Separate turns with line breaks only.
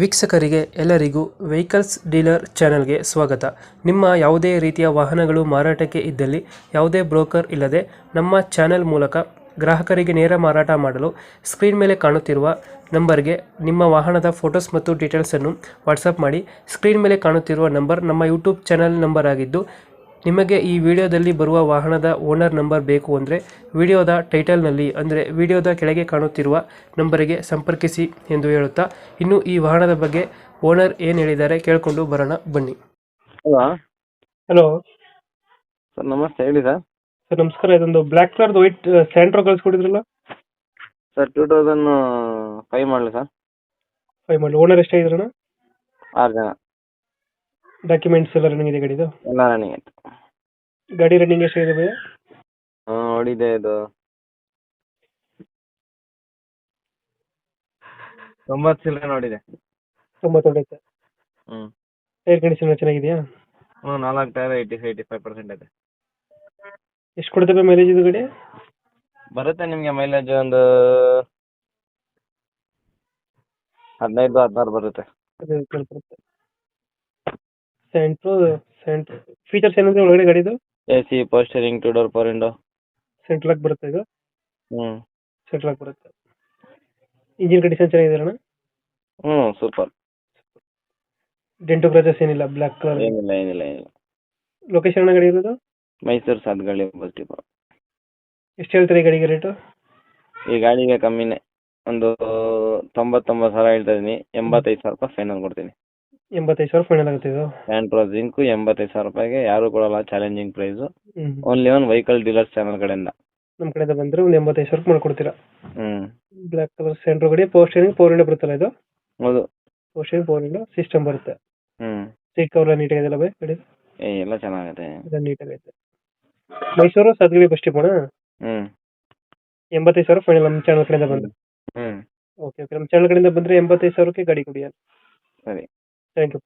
ವೀಕ್ಷಕರಿಗೆ ಎಲ್ಲರಿಗೂ vehicles dealer ಚಾನೆಲ್ಗೆ ಸ್ವಾಗತ. ನಿಮ್ಮ ಯಾವುದೇ ರೀತಿಯ ವಾಹನಗಳು ಮಾರಾಟಕ್ಕೆ ಇದ್ದಲ್ಲಿ ಯಾವುದೇ ಬ್ರೋಕರ್ ಇಲ್ಲದೆ ನಮ್ಮ ಚಾನೆಲ್ ಮೂಲಕ ಗ್ರಾಹಕರಿಗೆ ನೇರ ಮಾರಾಟ ಮಾಡಲು ಸ್ಕ್ರೀನ್ ಮೇಲೆ ಕಾಣುತ್ತಿರುವ ನಂಬರ್ಗೆ ನಿಮ್ಮ ವಾಹನದ ಫೋಟೋಸ್ ಮತ್ತು ಡೀಟೇಲ್ಸನ್ನು ವಾಟ್ಸಪ್ ಮಾಡಿ. ಸ್ಕ್ರೀನ್ ಮೇಲೆ ಕಾಣುತ್ತಿರುವ ನಂಬರ್ ನಮ್ಮ ಯೂಟ್ಯೂಬ್ ಚಾನೆಲ್ ನಂಬರ್ ಆಗಿದ್ದು, ನಿಮಗೆ ಈ ವಿಡಿಯೋದಲ್ಲಿ ಬರುವ ವಾಹನದ ಓನರ್ ನಂಬರ್ ಬೇಕು ಅಂದರೆ ವಿಡಿಯೋದ ಟೈಟಲ್ನಲ್ಲಿ ಅಂದರೆ ವಿಡಿಯೋದ ಕೆಳಗೆ ಕಾಣುತ್ತಿರುವ ನಂಬರಿಗೆ ಸಂಪರ್ಕಿಸಿ ಎಂದು ಹೇಳುತ್ತಾ, ಇನ್ನು ಈ ವಾಹನದ ಬಗ್ಗೆ ಓನರ್ ಏನು ಹೇಳಿದ್ದಾರೆ ಕೇಳಿಕೊಂಡು ಬರೋಣ ಬನ್ನಿ.
ಹಲೋ
ಹಲೋ
ಸರ್, ನಮಸ್ತೆ. ಹೇಳಿ ಸರ್.
ಸರ್ ನಮಸ್ಕಾರ. ಇದೊಂದು ಬ್ಲ್ಯಾಕ್ ಕಲರ್ದು ವೈಟ್ ಸ್ಯಾಂಟ್ರೋ ಕಳಿಸ್ಕೊಡಿದ್ರಲ್ಲ
ಸರ್ 2005 ಮಾಡಲಿ ಸರ್.
5 ಮಾಡಿ. ಓನರ್ ಎಷ್ಟಾಗಿದ್ರಣ?
6 ಜನ.
ಡಾಕ್ಯುಮೆಂಟ್ಸ್ ಎಲ್ಲ ರನ್ನಿಂಗ್ ಇದೆ ಗಾಡಿದು?
ಎಲ್ಲ ರನ್ನಿಂಗ್ ಆಯ್ತು.
ಗಾಡಿ ರನ್ನಿಂಗ್ ಎಷ್ಟಾಗಿದೆ ಭಯ?
ಹೊಡಿದೆ ಇದು 90 ಚಿಲ್ಲರೆ ನೋಡಿದೆ.
90 ಹೊಡೆಯುತ್ತೆ.
ಹ್ಞೂ
ಟೈರ್ ಕಂಡೀಷನ್ ಚೆನ್ನಾಗಿದೆಯಾ?
4 ಟೈರ್ 85% ಇದೆ.
ಎಷ್ಟು ಕೊಡ್ತೇವೆ ಮೈಲೇಜ್ ಇದು ಗಾಡಿ?
ಬರುತ್ತೆ ನಿಮಗೆ ಮೈಲೇಜ್ ಒಂದು 15-16 ಬರುತ್ತೆ.
ಸೆಂಟ್ರೋ ಫೀಚರ್ಸ್ ಏನಂದ್ರೆ ಒಳಗಡೆ ಗಾಡಿದು?
AC, power steering, 2 door power window.
Central lock ಬರುತ್ತೆ ಇದು?
ಹ್ಞೂ
ಸೆಂಟ್ರಲ್ ಲಾಕ್ ಬರುತ್ತೆ. ಇಂಜಿನ್ ಕಂಡೀಷನ್ ಚೆನ್ನಾಗಿದೆ ಅಣ್ಣ?
ಹ್ಞೂ ಸೂಪರ್.
ಡೆಂಟು ಕ್ರಾಚಸ್ ಏನಿಲ್ಲ? ಬ್ಲ್ಯಾಕ್ ಕಲರ್
ಏನಿಲ್ಲ.
ಲೊಕೇಶನ್ ಅಣ್ಣ ಗಾಡಿ ಇರೋದು?
Mysuru Sathagalli bus depot.
ಎಷ್ಟು ಹೇಳ್ತಾರೆ ಈ ಗಾಡಿಗೆ ರೇಟು?
ಈ ಗಾಡಿಗೆ ಕಮ್ಮಿನೇ, ಒಂದು 99,000 ಹೇಳ್ತಾ ಇದ್ದೀನಿ. 85,000 ರೂಪಾಯಿ ಫೈನಲ್ ಕೊಡ್ತೀನಿ.
85,000 ಫೈನಲ್ ಆಗುತ್ತೆ ಇದು?
ಸ್ಯಾಂಟ್ರೋ ಜಿಂಕು 85,000 ರೂಪಾಯಿಗೆ ಯಾರು ಕೊಡಲ್ಲ. Challenging price.
ಹ್ಞೂ.
Only one vehicle dealers channel ಕಡೆಯಿಂದ.
ನಮ್ಮ ಕಡೆಯಿಂದ ಬಂದರೆ ಒಂದು 85,000 ಮಾಡ್ಕೊಡ್ತೀರಾ?
ಹ್ಞೂ
ಬ್ಲ್ಯಾಕ್ ಕಲರ್ ಸೆಂಟ್ರೋ ಗಾಡಿ, ಪವರ್ ಸ್ಟೇರಿಂಗ್ ಪವರ್ ವಿಂಡೋ ಬರುತ್ತಲ್ಲ ಇದು?
ಹೌದು.
Power steering power window system ಬರುತ್ತೆ.
ಹ್ಞೂ
ಸೀಟ್ ಕವರ್ ಎಲ್ಲ ನೀಟಾಗಿದೆಯಲ್ಲ ಬೈ ಗಾಡಿ?
ಎಲ್ಲ ಚೆನ್ನಾಗೈತೆ.
ಎಲ್ಲ ನೀಟಾಗೈತೆ. ಮೈಸೂರು ಸಾತ್ಗಳ್ಳಿ ಬಸ್ ಡಿಪೋನಾ?
ಹ್ಞೂ
85,000 ಫೈನಲ್ ನಮ್ಮ ಚಾನಲ್ ಕಡೆಯಿಂದ ಬಂದರೆ?
ಹ್ಞೂ
ಓಕೆ. ನಮ್ಮ ಚಾನಲ್ ಕಡೆಯಿಂದ ಬಂದರೆ 85,000ಕ್ಕೆ ಗಾಡಿ ಕೊಡಿ.
ಸರಿ.
Thank you.